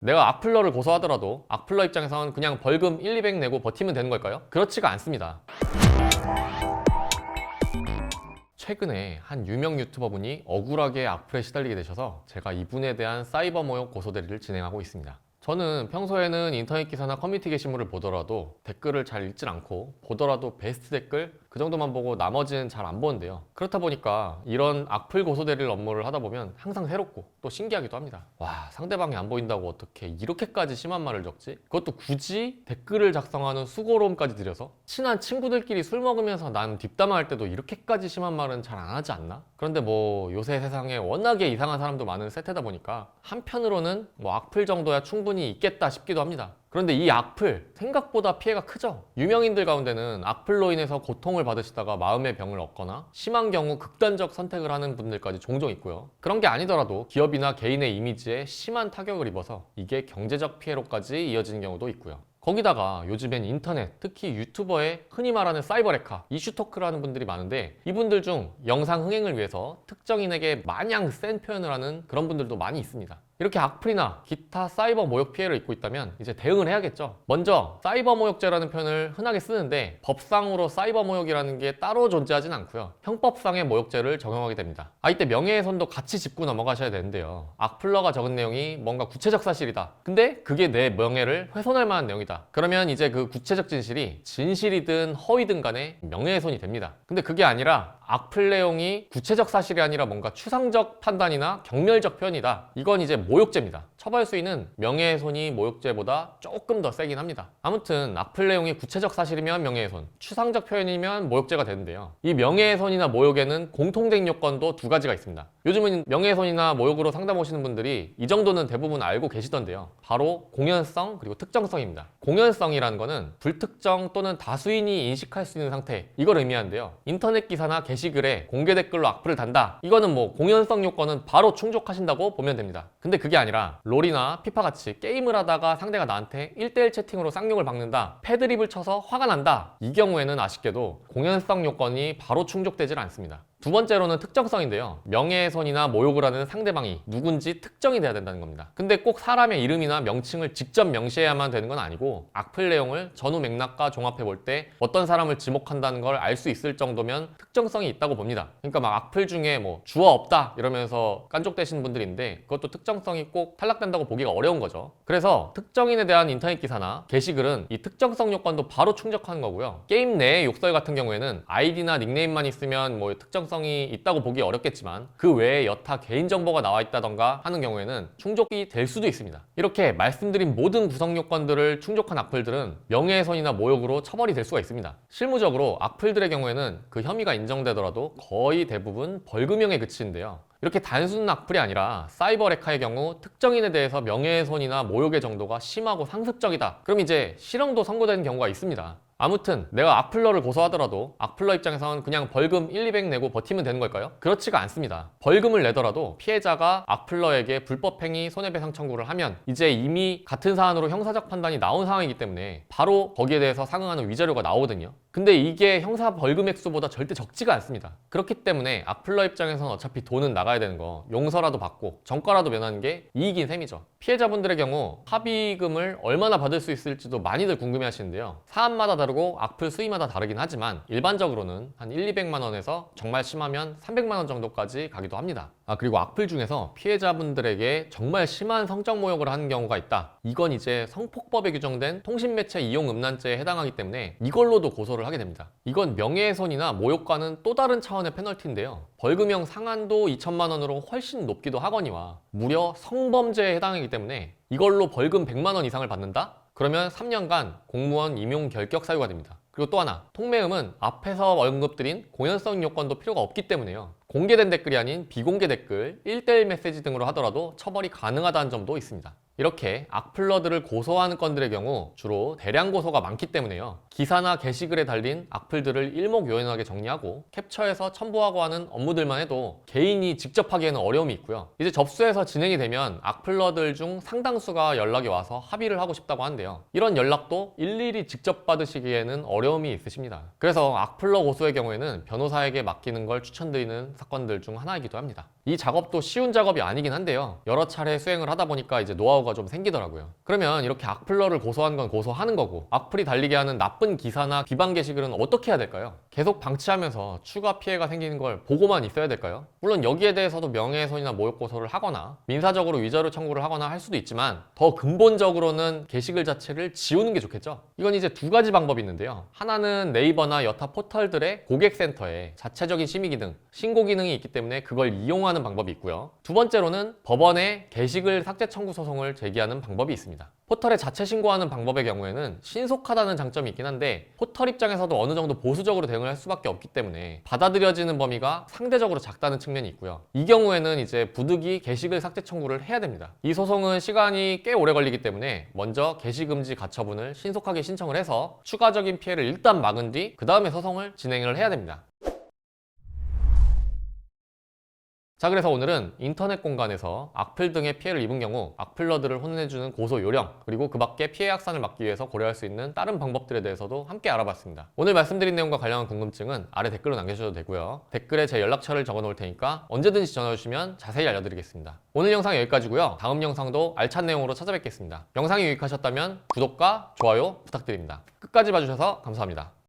내가 악플러를 고소하더라도 악플러 입장에선 그냥 벌금 1, 200 내고 버티면 되는 걸까요? 그렇지가 않습니다. 최근에 한 유명 유튜버분이 억울하게 악플에 시달리게 되셔서 제가 이분에 대한 사이버 모욕 고소 대리를 진행하고 있습니다. 저는 평소에는 인터넷 기사나 커뮤니티 게시물을 보더라도 댓글을 잘 읽질 않고 보더라도 베스트 댓글 그 정도만 보고 나머지는 잘 안 보는데요. 그렇다 보니까 이런 악플 고소 대리를 업무를 하다 보면 항상 새롭고 또 신기하기도 합니다. 와, 상대방이 안 보인다고 어떻게 이렇게까지 심한 말을 적지? 그것도 굳이 댓글을 작성하는 수고로움까지 들여서 친한 친구들끼리 술 먹으면서 남 뒷담화할 때도 이렇게까지 심한 말은 잘 안 하지 않나? 그런데 뭐 요새 세상에 워낙에 이상한 사람도 많은 세태다 보니까 한편으로는 뭐 악플 정도야 충분히 있겠다 싶기도 합니다. 그런데 이 악플 생각보다 피해가 크죠. 유명인들 가운데는 악플로 인해서 고통을 받으시다가 마음의 병을 얻거나 심한 경우 극단적 선택을 하는 분들까지 종종 있고요. 그런 게 아니더라도 기업이나 개인의 이미지에 심한 타격을 입어서 이게 경제적 피해로까지 이어지는 경우도 있고요. 거기다가 요즘엔 인터넷, 특히 유튜버의 흔히 말하는 사이버레카, 이슈토크라는 분들이 많은데 이분들 중 영상 흥행을 위해서 특정인에게 마냥 센 표현을 하는 그런 분들도 많이 있습니다. 이렇게 악플이나 기타 사이버 모욕 피해를 입고 있다면 이제 대응을 해야겠죠. 먼저 사이버 모욕죄라는 표현을 흔하게 쓰는데 법상으로 사이버 모욕이라는 게 따로 존재하진 않고요. 형법상의 모욕죄를 적용하게 됩니다. 이때 명예훼손도 같이 짚고 넘어가셔야 되는데요. 악플러가 적은 내용이 뭔가 구체적 사실이다. 근데 그게 내 명예를 훼손할 만한 내용이다. 그러면 이제 그 구체적 진실이 진실이든 허위든 간에 명예훼손이 됩니다. 근데 그게 아니라 악플 내용이 구체적 사실이 아니라 뭔가 추상적 판단이나 경멸적 표현이다. 이건 이제 모욕죄입니다. 처벌 수위는 명예훼손이 모욕죄보다 조금 더 세긴 합니다. 아무튼 악플 내용이 구체적 사실이면 명예훼손, 추상적 표현이면 모욕죄가 되는데요. 이 명예훼손이나 모욕에는 공통된 요건도 두 가지가 있습니다. 요즘은 명예훼손이나 모욕으로 상담 오시는 분들이 이 정도는 대부분 알고 계시던데요. 바로 공연성 그리고 특정성입니다. 공연성이라는 거는 불특정 또는 다수인이 인식할 수 있는 상태, 이걸 의미하는데요. 인터넷 기사나 게시글에 공개 댓글로 악플을 단다. 이거는 뭐 공연성 요건은 바로 충족하신다고 보면 됩니다. 근데 그게 아니라 롤이나 피파 같이 게임을 하다가 상대가 나한테 1대1 채팅으로 쌍욕을 박는다, 패드립을 쳐서 화가 난다, 이 경우에는 아쉽게도 공연성 요건이 바로 충족되질 않습니다. 두 번째로는 특정성인데요. 명예훼손이나 모욕을 하는 상대방이 누군지 특정이 돼야 된다는 겁니다. 근데 꼭 사람의 이름이나 명칭을 직접 명시해야만 되는 건 아니고 악플 내용을 전후 맥락과 종합해 볼 때 어떤 사람을 지목한다는 걸 알 수 있을 정도면 특정성이 있다고 봅니다. 그러니까 막 악플 중에 뭐 주어 없다 이러면서 깐족되시는 분들이 있는데 그것도 특정성이 꼭 탈락된다고 보기가 어려운 거죠. 그래서 특정인에 대한 인터넷 기사나 게시글은 이 특정성 요건도 바로 충족하는 거고요. 게임 내의 욕설 같은 경우에는 아이디나 닉네임만 있으면 뭐 특정성이 있다고 보기 어렵겠지만 그 외에 여타 개인정보가 나와 있다던가 하는 경우에는 충족이 될 수도 있습니다. 이렇게 말씀드린 모든 구성 요건들을 충족한 악플들은 명예훼손이나 모욕으로 처벌이 될 수가 있습니다. 실무적으로 악플들의 경우에는 그 혐의가 인정되더라도 거의 대부분 벌금형에 그치는데요. 이렇게 단순 악플이 아니라 사이버 레카의 경우 특정인에 대해서 명예훼손이나 모욕의 정도가 심하고 상습적이다. 그럼 이제 실형도 선고되는 경우가 있습니다. 아무튼 내가 악플러를 고소하더라도 악플러 입장에선 그냥 벌금 1, 200 내고 버티면 되는 걸까요? 그렇지가 않습니다. 벌금을 내더라도 피해자가 악플러에게 불법행위 손해배상 청구를 하면 이제 이미 같은 사안으로 형사적 판단이 나온 상황이기 때문에 바로 거기에 대해서 상응하는 위자료가 나오거든요. 근데 이게 형사 벌금 액수보다 절대 적지가 않습니다. 그렇기 때문에 악플러 입장에서는 어차피 돈은 나가야 되는 거 용서라도 받고 정가라도 면하는 게 이익인 셈이죠. 피해자분들의 경우 합의금을 얼마나 받을 수 있을지도 많이들 궁금해 하시는데요. 사안마다 다르고 악플 수위마다 다르긴 하지만 일반적으로는 한 1, 200만 원에서 정말 심하면 300만 원 정도까지 가기도 합니다. 그리고 악플 중에서 피해자분들에게 정말 심한 성적 모욕을 하는 경우가 있다. 이건 이제 성폭법에 규정된 통신매체 이용 음란죄에 해당하기 때문에 이걸로도 고소를 하게 됩니다. 이건 명예훼손이나 모욕과는 또 다른 차원의 페널티인데요. 벌금형 상한도 2천만 원으로 훨씬 높기도 하거니와 무려 성범죄에 해당하기 때문에 이걸로 벌금 100만 원 이상을 받는다? 그러면 3년간 공무원 임용 결격 사유가 됩니다. 그리고 또 하나, 통매음은 앞에서 언급드린 공연성 요건도 필요가 없기 때문에요. 공개된 댓글이 아닌 비공개 댓글, 1대1 메시지 등으로 하더라도 처벌이 가능하다는 점도 있습니다. 이렇게 악플러들을 고소하는 건들의 경우 주로 대량 고소가 많기 때문에요. 기사나 게시글에 달린 악플들을 일목요연하게 정리하고 캡처해서 첨부하고 하는 업무들만 해도 개인이 직접 하기에는 어려움이 있고요. 이제 접수해서 진행이 되면 악플러들 중 상당수가 연락이 와서 합의를 하고 싶다고 하는데요. 이런 연락도 일일이 직접 받으시기에는 어려움이 있으십니다. 그래서 악플러 고소의 경우에는 변호사에게 맡기는 걸 추천드리는 사건들 중 하나이기도 합니다. 이 작업도 쉬운 작업이 아니긴 한데요. 여러 차례 수행을 하다 보니까 이제 노하우가 좀 생기더라고요. 그러면 이렇게 악플러를 고소한 건 고소하는 거고, 악플이 달리게 하는 나쁜 기사나 비방 게시글은 어떻게 해야 될까요? 계속 방치하면서 추가 피해가 생기는 걸 보고만 있어야 될까요? 물론 여기에 대해서도 명예훼손이나 모욕 고소를 하거나 민사적으로 위자료 청구를 하거나 할 수도 있지만, 더 근본적으로는 게시글 자체를 지우는 게 좋겠죠. 이건 이제 두 가지 방법이 있는데요. 하나는 네이버나 여타 포털들의 고객센터에 자체적인 심의 기능, 신고 기능이 있기 때문에 그걸 이용하는 방법이 있고요. 두 번째로는 법원에 게시글 삭제 청구 소송을 제기하는 방법이 있습니다. 포털에 자체 신고하는 방법의 경우에는 신속하다는 장점이 있긴 한데, 포털 입장에서도 어느 정도 보수적으로 대응을 할 수밖에 없기 때문에 받아들여지는 범위가 상대적으로 작다는 측면이 있고요. 이 경우에는 이제 부득이 게시글 삭제 청구를 해야 됩니다. 이 소송은 시간이 꽤 오래 걸리기 때문에 먼저 게시금지 가처분을 신속하게 신청을 해서 추가적인 피해를 일단 막은 뒤 그 다음에 소송을 진행을 해야 됩니다. 자, 그래서 오늘은 인터넷 공간에서 악플 등의 피해를 입은 경우 악플러들을 혼내주는 고소 요령, 그리고 그 밖에 피해 확산을 막기 위해서 고려할 수 있는 다른 방법들에 대해서도 함께 알아봤습니다. 오늘 말씀드린 내용과 관련한 궁금증은 아래 댓글로 남겨주셔도 되고요. 댓글에 제 연락처를 적어 놓을 테니까 언제든지 전화 주시면 자세히 알려드리겠습니다. 오늘 영상 여기까지고요. 다음 영상도 알찬 내용으로 찾아뵙겠습니다. 영상이 유익하셨다면 구독과 좋아요 부탁드립니다. 끝까지 봐주셔서 감사합니다.